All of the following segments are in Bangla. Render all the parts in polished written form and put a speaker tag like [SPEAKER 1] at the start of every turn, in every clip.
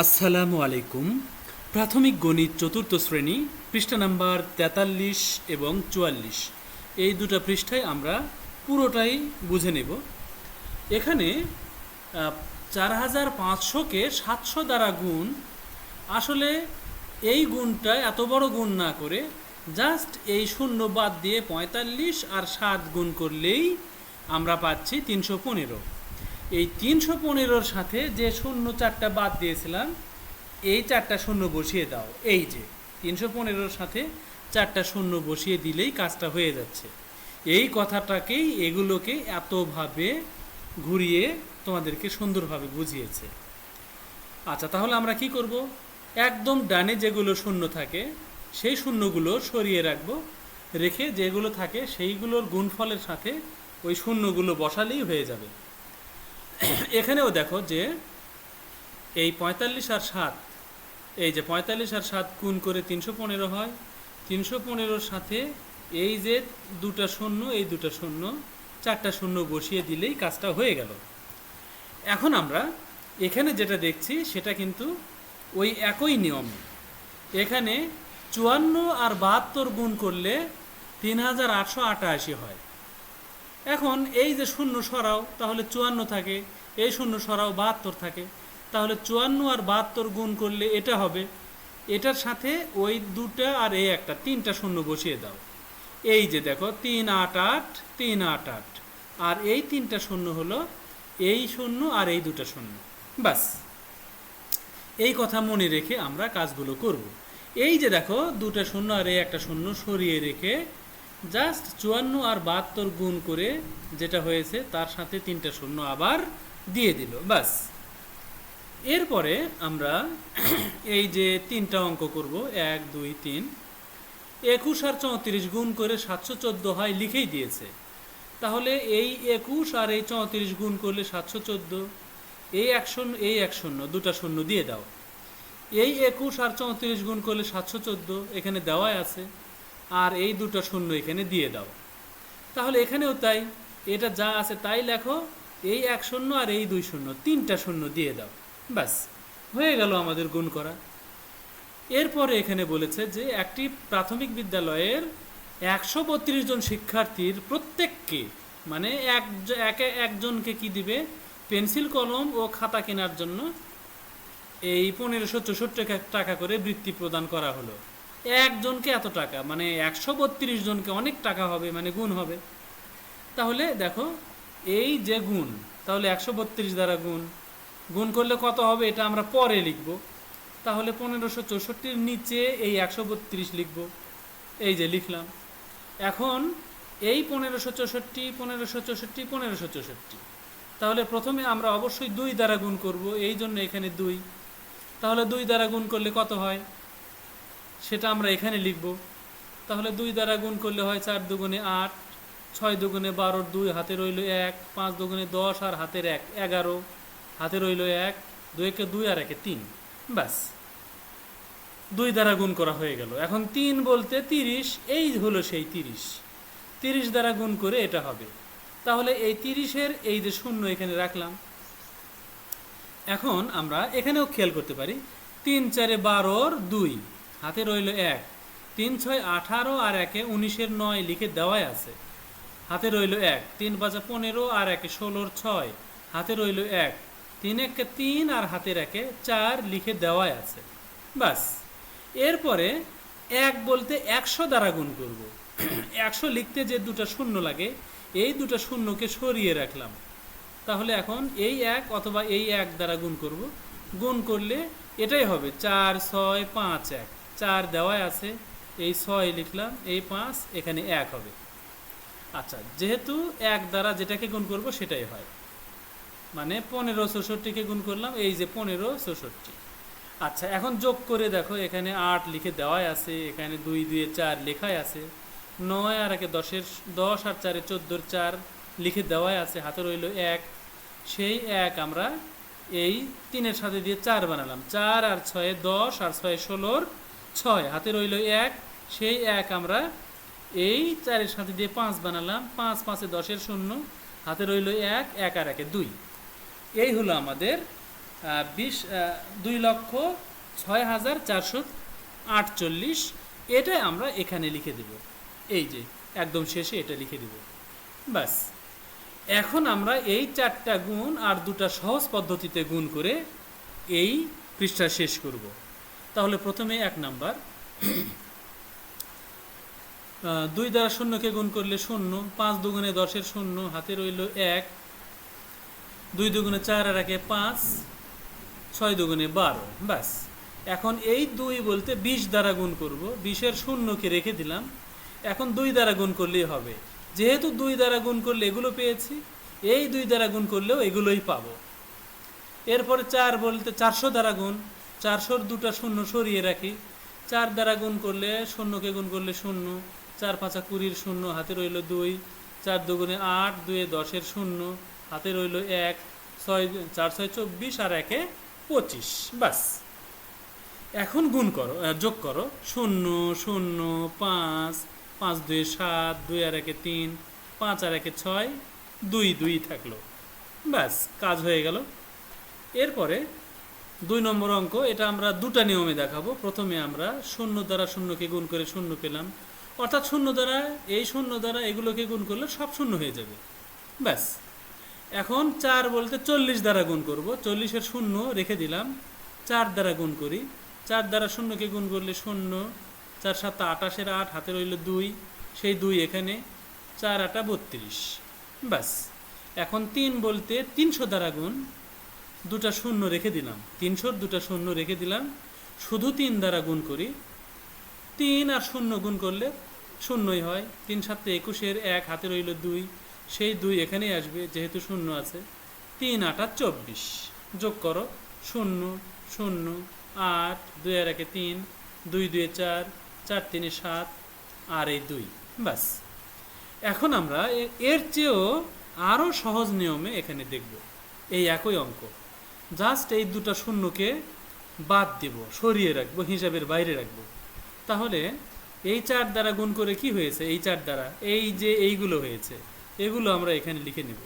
[SPEAKER 1] আসসালামু আলাইকুম। প্রাথমিক গণিত চতুর্থ শ্রেণী, পৃষ্ঠা নাম্বার 43 এবং 44, এই দুটো পৃষ্ঠায় আমরা পুরোটাই বুঝে নেব। এখানে 4500কে 700 দ্বারা গুণ, আসলে এই গুণটা এত বড় গুণ না করে জাস্ট এই শূন্য বাদ দিয়ে 45 আর 7 গুণ করলেই আমরা পাচ্ছি 315। এই 315-র সাথে যে শূন্য 4টা বাদ দিয়েছিলাম, এই 4টা শূন্য বসিয়ে দাও। এই যে 315-র সাথে 4টা শূন্য বসিয়ে দিলেই কাজটা হয়ে যাচ্ছে। এই কথাটাকেই এগুলোকে এতভাবে ঘুরিয়ে তোমাদেরকে সুন্দরভাবে বুঝিয়েছে। আচ্ছা, তাহলে আমরা কি করব? একদম ডানে যেগুলো শূন্য থাকে সেই শূন্যগুলো সরিয়ে রাখবো, রেখে যেগুলো থাকে সেইগুলোর গুণফলের সাথে ওই শূন্যগুলো বসালেই হয়ে যাবে। এখানেও দেখো যে এই 45 আর 7, এই যে 45 আর 7 গুণ করে 315 হয়। 315-র সাথে এই যে দুটা শূন্য, এই দুটা শূন্য, 4টা শূন্য বসিয়ে দিলেই কাজটা হয়ে গেল। এখন আমরা এখানে যেটা দেখছি সেটা কিন্তু ওই একই নিয়ম। এখানে 54 আর 72 গুণ করলে 3888 হয়। এখন এই যে শূন্য সরাও, তাহলে 54 থাকে, এই শূন্য সরাও 72 থাকে, তাহলে 54 আর 72 গুণ করলে এটা হবে। এটার সাথে ওই দুটা আর এই একটা, 3টা শূন্য বসিয়ে দাও। এই যে দেখো 388, 388, আর এই 3টা শূন্য হলো এই শূন্য আর এই দুটা শূন্য। বাস, এই কথা মনে রেখে আমরা কাজগুলো করব। এই যে দেখো দুটা শূন্য আর এই একটা শূন্য সরিয়ে রেখে জাস্ট 54 আর 72 গুণ করে যেটা হয়েছে তার সাথে 3টা শূন্য আবার দিয়ে দিল। বাস, এরপরে আমরা এই যে 3টা অঙ্ক করব, 1 2 3। 21 আর 34 গুণ করে 714 হয়, লিখেই দিয়েছে। তাহলে এই 21 আর এই 34 গুণ করলে 714, এই এক শূন্য দুটা শূন্য দিয়ে দাও। এই 21 আর 34 গুণ করলে 714 এখানে দেওয়াই আছে, আর এই দুটো শূন্য এখানে দিয়ে দাও। তাহলে এখানেও তাই, এটা যা আছে তাই লেখো। এই 1 শূন্য আর এই 2 শূন্য, 3টা শূন্য দিয়ে দাও। ব্যাস, হয়ে গেল আমাদের গুণ করা। এরপরে এখানে বলেছে যে একটি প্রাথমিক বিদ্যালয়ের 132 জন শিক্ষার্থীর প্রত্যেককে, মানে একজনকে কি দিবে? পেন্সিল, কলম ও খাতা কেনার জন্য এই 1564 টাকা করে বৃত্তি প্রদান করা হলো। একজনকে এত টাকা, মানে 132 জনকে অনেক টাকা হবে, মানে গুণ হবে। তাহলে দেখো এই যে গুণ, তাহলে 132 দ্বারা গুণ করলে কত হবে এটা আমরা পরে লিখব। তাহলে 1564-র নিচে এই 132 লিখব। এই যে লিখলাম। এখন এই 1564, 1564, 1564, তাহলে প্রথমে আমরা অবশ্যই 2 দ্বারা গুণ করব, এই জন্য এখানে 2। তাহলে 2 দ্বারা গুণ করলে কত হয় সেটা আমরা এখানে লিখব। তাহলে 2 দ্বারা গুণ করলে হয় 4 দুগুণে 8, 6 দুগুণে 12, 2 হাতে রইল 1, 5 দুগুণে 10 আর হাতের 1, 11, হাতে রইল 1, 2 কে 2 আর 1 3। ব্যাস, 2 দ্বারা গুণ করা হয়ে গেল। এখন 3 বলতে 30, এই হলো সেই 30। 30 দ্বারা গুণ করে এটা হবে। তাহলে এই 30-এর এই যে শূন্য এখানে রাখলাম। এখন আমরা এখানেও খেয়াল করতে পারি, 3 4 12-র 2, হাতে রইল 1, 3 6 18 আর 1 19-এর 9 লিখে দেওয়াই আছে, হাতে রইল 1, 3 5 15 আর 1 16-র 6, হাতে রইল 1, 3 1 3 আর হাতের 1 4 লিখে দেওয়াই আছে। বাস, এরপরে 1 বলতে 100 দ্বারা গুণ করব। 100 লিখতে যে দুটা শূন্য লাগে, এই দুটা শূন্যকে সরিয়ে রাখলাম। তাহলে এখন এই 1 অথবা এই 1 দ্বারা গুণ করব। গুণ করলে এটাই হবে 4 6 5 1, 4 দেওয়াই আছে, এই 6 লিখলাম, এই 5, এখানে 1 হবে। আচ্ছা, যেহেতু 1 দ্বারা যেটাকে গুণ করব সেটাই হয়, মানে 1564-কে গুণ করলাম, এই যে 1564। আচ্ছা, এখন যোগ করে দেখো, এখানে 8 লিখে দেওয়াই আছে, এখানে 2 2 4 লেখাই আছে, 9 আর 1 10 আর 4 14-র 4 লিখে দেওয়াই আছে, হাতে রইল 1। সেই 1 আমরা এই 3-এর সাথে দিয়ে 4 বানালাম, 4 আর 6 10 আর 6 16-র 6, হাতে রইল 1। সেই 1 আমরা এই 4-এর সাথে দিয়ে 5 বানালাম, 5 5 10-এর 0, হাতে রইল 1, 1 আর 1 2। এই হলো আমাদের 2,06,448, এটাই আমরা এখানে লিখে দেব। এই যে একদম শেষে এটা লিখে দেব। ব্যাস, এখন আমরা এই 4টা গুণ আর 2টা সহজ পদ্ধতিতে গুণ করে এই পৃষ্ঠা শেষ করব। তাহলে প্রথমে 1 নাম্বার, 2 দ্বারা শূন্যকে গুণ করলে 0, 5 দুগুণে 10-এর 0, হাতে রইল 1, 2 দুগুণে 4 আর 1 5, 6 দুগুণে 12। ব্যাস, এখন এই 2 বলতে 20 দ্বারা গুণ করব, 20-এর 0কে রেখে দিলাম। এখন 2 দ্বারা গুণ করলেই হবে, যেহেতু 2 দ্বারা গুণ করলে এগুলো পেয়েছি, এই 2 দ্বারা গুণ করলেও এগুলোই পাবো। এরপরে 4 বলতে 400 দ্বারা গুণ, 400-র 2টা 0 সরিয়ে রাখি, 4 দ্বারা গুণ করলে 0কে গুণ করলে 0, 4 5 20-র 0, হাতে রইল 2, 4 দুগুণে 8, 2 10-এর 0, হাতে রইল 1, 4 6 24 আর 1 25। বাস, এখন গুণ করো, যোগ করো, 0 0 5 5 2 7, 2 আর 1 3, 5 আর 1 6, 2 2 থাকলো। ব্যাস, কাজ হয়ে গেল। এরপরে 2 নম্বর অঙ্ক, এটা আমরা 2টা নিয়মে দেখাবো। প্রথমে আমরা 0 দ্বারা 0কে গুণ করে 0 পেলাম, অর্থাৎ 0 দ্বারা এই 0 দ্বারা এগুলোকে গুণ করলে সব 0 হয়ে যাবে। ব্যাস, এখন 4 বলতে 40 দ্বারা গুণ করব, 40-এর 0 রেখে দিলাম, 4 দ্বারা গুণ করি, 4 দ্বারা 0কে গুণ করলে 0, 4 7 28-এর 8, হাতে রইল 2, সেই 2 এখানে, 4 8 32। ব্যাস, এখন 3 বলতে 300 দ্বারা গুণ, 2টা 0 রেখে দিলাম, 300-র 2টা 0 রেখে দিলাম, শুধু 3 দ্বারা গুণ করি, 3 আর 0 গুণ করলে 0ই হয়, 3 7 21-এর 1, হাতে রইল 2, সেই 2 এখানেই আসবে যেহেতু 0 আছে, 3 8 24। যোগ করো, 0 0 8, 2 আর 1 3, 2 2 4, 4 3 7 আর এই 2। ব্যাস, এখন আমরা এর চেয়েও আরও সহজ নিয়মে এখানে দেখব এই একই অঙ্ক। জাস্ট এই 2টা 0কে বাদ দেব, সরিয়ে রাখবো, হিসাবের বাইরে রাখবো। তাহলে এই 4 দ্বারা গুণ করে কি হয়েছে, এই 4 দ্বারা এই যে এইগুলো হয়েছে, এগুলো আমরা এখানে লিখে নেব।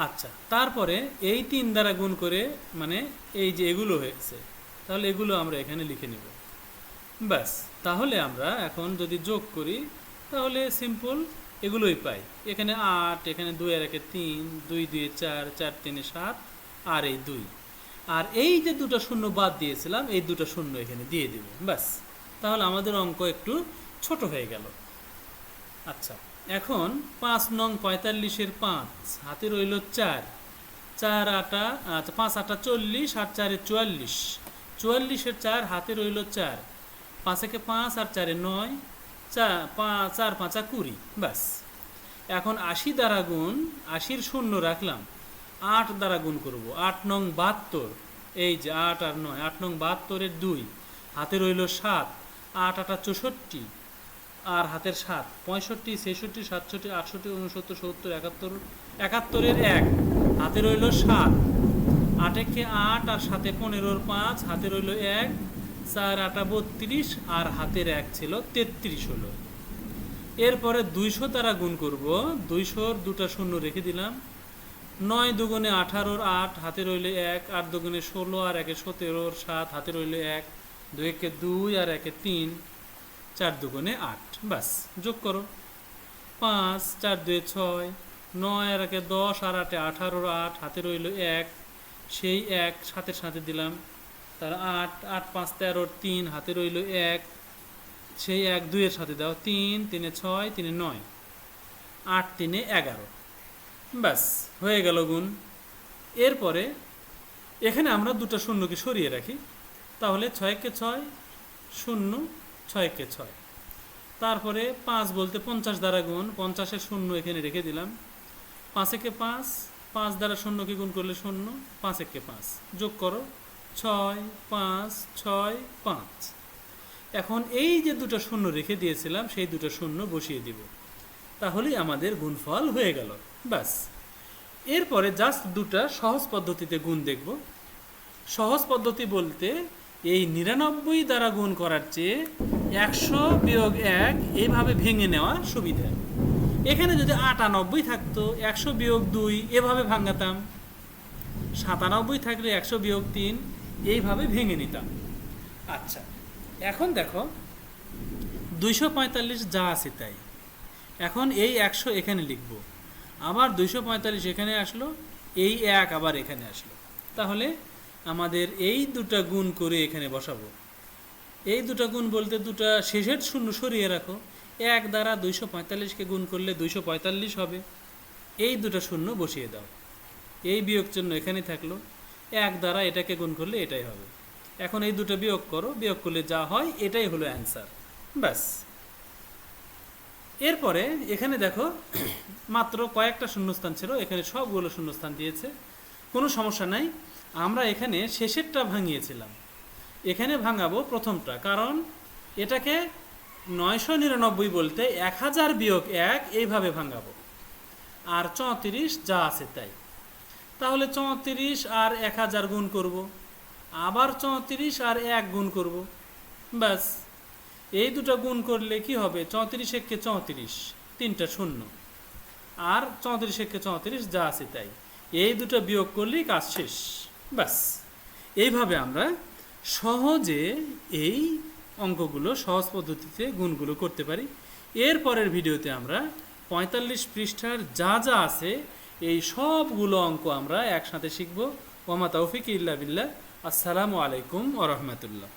[SPEAKER 1] আচ্ছা, তারপরে এই 3 দ্বারা গুণ করে, মানে এই যে এগুলো হয়েছে, তাহলে এগুলো আমরা এখানে লিখে নেব। ব্যাস, তাহলে আমরা এখন যদি যোগ করি তাহলে সিম্পল এগুলোই পাই। এখানে 8, এখানে 2 আর 1 3, 2 2 4, 4 3 7 আর এই 2, আর এই যে 2টা 0 বাদ দিয়েছিলাম, এই 2টা 0 এখানে দিয়ে দেব। ব্যাস, তাহলে আমাদের অঙ্ক একটু ছোট হয়ে গেল। আচ্ছা, এখন 5 নং 45-এর 5, হাতে রইল 4, 4 8, আচ্ছা 5 8 40 আর 4 44, 44-এর 4, হাতে রইল 4, 5 1 5 আর 4 9, 4 5 20। ব্যাস, এখন 80 দ্বারা গুণ, 80-র 0 রাখলাম, 8 দ্বারা গুণ করব, 8 নং 72, এই যে 8 আর 9, 8 নং 72-এর 2, হাতে রইল 7, 8 8 64 আর হাতের 7, 65 66 67 68 69 70 71, 71-এর 1, হাতে রইল 7, 8 একে 8 আর 7 15-এর 5, হাতে রইল 1, 4 8 32 আর হাতের 1 ছিল 33 হলো। এরপরে 200 দ্বারা গুণ করব, 200-র 2টা 0 রেখে দিলাম, 9 দুগুণে 18-র 8, হাতে রইল 1, 8 দুগুণে 16 আর 1 17-র 7, হাতে রইল 1, 2 একে 2 আর 1 3, 4 দুগুণে 8। ব্যাস, যোগ করো, 5 4 2 6, 9 আর 1 10 আর 8 18-র 8, হাতে রইল 1, সেই 1 সাথের সাথে দিলাম, তার 8 8 5 13-র 3, হাতে রইল 1, সেই 1 2-এর সাথে দাও, 3 3 6 3 9, 8 3 11। ব্যাস, হয়ে গেল গুণ। এরপরে এখানে আমরা 2টা 0কে সরিয়ে রাখি, তাহলে 6 কে 6 0, 6 কে 6। তারপরে 5 বলতে 50 দ্বারা গুণ, 50-এর 0 এখানে রেখে দিলাম, 5 একে 5, 5 দ্বারা 0কে গুণ করলে 0, 5 একে 5। যোগ করো, 6 5 6 5। এখন এই যে 2টা 0 রেখে দিয়েছিলাম, সেই 2টা 0 বসিয়ে দিব, তাহলেই আমাদের গুণফল হয়ে গেল। ব্যাস, এরপরে জাস্ট 2টা সহজ পদ্ধতিতে গুণ দেখব। সহজ পদ্ধতি বলতে এই 99 দ্বারা গুণ করার চেয়ে 100 বিয়োগ 1 এইভাবে ভেঙে নেওয়া সুবিধা। এখানে যদি 98 থাকতো, 100 বিয়োগ 2 এভাবে ভাঙাতাম, 97 থাকলে 100 বিয়োগ 3, এইভাবে ভেঙে নিতাম। আচ্ছা, এখন দেখো 245 যা আছে তাই। এখন এই 100 এখানে লিখব, আবার 245 এখানে আসলো, এই 1 আবার এখানে আসলো। তাহলে আমাদের এই দুটা গুণ করে এখানে বসাবো। এই দুটা গুণ বলতে দুটা শেষের শূন্য সরিয়ে রাখো। 1 দ্বারা 245কে গুণ করলে 245 হবে। এই দুটা শূন্য বসিয়ে দাও, এই বিয়োগ চিহ্ন এখানে থাকলো। 1 দ্বারা এটাকে গুণ করলে এটাই হবে। এখন এই দুটো বিয়োগ করো, বিয়োগ করলে যা হয় এটাই হলো অ্যান্সার। ব্যাস। এরপরে এখানে দেখো মাত্র কয়েকটা শূন্যস্থান ছিল, এখানে সবগুলো শূন্যস্থান দিয়েছে, কোনো সমস্যা নাই। আমরা এখানে শেষেরটা ভাঙিয়েছিলাম, এখানে ভাঙাবো প্রথমটা, কারণ এটাকে 999 বলতে 1000 বিয়োগ 1 এইভাবে ভাঙাবো। আর 34 যা আছে তাই। তাহলে 34 আর 1000 গুণ করব, আবার 34 আর 1 গুণ করব। ব্যাস, এই দুটো গুণ করলে কি হবে? 34 একে 34, তিনটা শূন্য, আর 34 একে 34 যা আছে তাই। এই দুটো বিয়োগ করলেই কাজ শেষ। ব্যাস, এইভাবে আমরা সহজে এই অঙ্কগুলো সহজ পদ্ধতিতে গুণগুলো করতে পারি। এর পরের ভিডিওতে আমরা 45 পৃষ্ঠার যা যা আছে এই সবগুলো অঙ্ক আমরা একসাথে শিখব। ওমা তৌফিক ইল্লা বিল্লাহ। আসসালামু আলাইকুম ওয়া রাহমাতুল্লাহ।